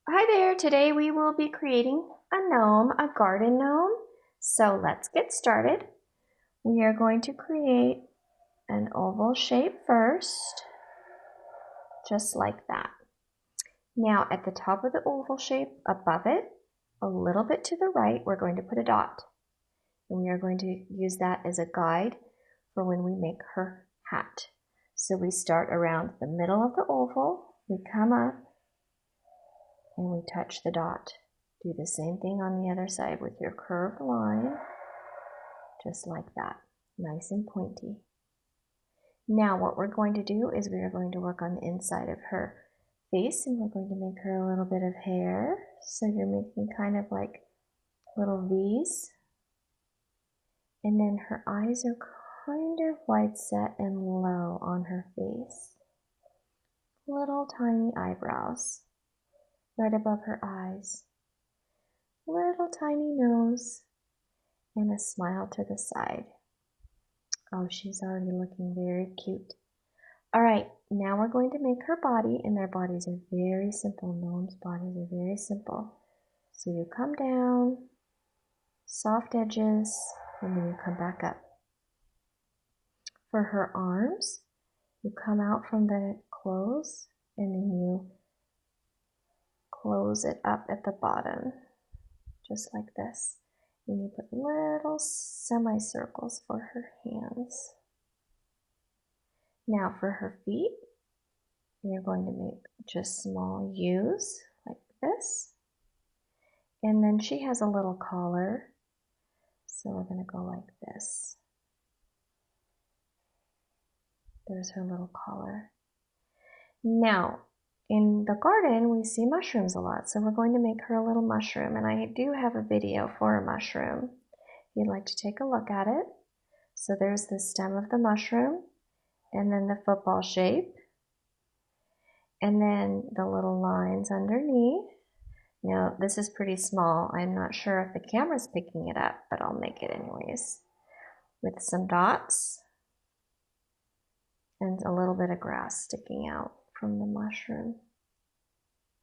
Hi there, today we will be creating a gnome, a garden gnome. So let's get started. We are going to create an oval shape first, just like that. Now at the top of the oval shape, above it, a little bit to the right, we're going to put a dot. And we are going to use that as a guide for when we make her hat. So we start around the middle of the oval, we come up, and we touch the dot. Do the same thing on the other side with your curved line, just like that, nice and pointy. Now what we're going to do is we are going to work on the inside of her face, and we're going to make her a little bit of hair. So you're making kind of like little V's. And then her eyes are kind of wide set and low on her face. Little tiny eyebrows right above her eyes. Little tiny nose and a smile to the side. Oh, she's already looking very cute. All right, now we're going to make her body, and their bodies are very simple. Gnomes' bodies are very simple. So you come down, soft edges, and then you come back up. For her arms, you come out from the close, and then you close it up at the bottom, just like this. And you put little semicircles for her hands. Now for her feet, you're going to make just small U's like this. And then she has a little collar, so we're going to go like this. There's her little collar. Now, in the garden, we see mushrooms a lot, so we're going to make her a little mushroom, and I do have a video for a mushroom if you'd like to take a look at it. So there's the stem of the mushroom, and then the football shape, and then the little lines underneath. Now, this is pretty small. I'm not sure if the camera's picking it up, but I'll make it anyways. With some dots and a little bit of grass sticking out from the mushroom.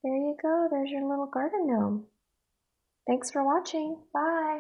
There you go. There's your little garden gnome. Thanks for watching. Bye.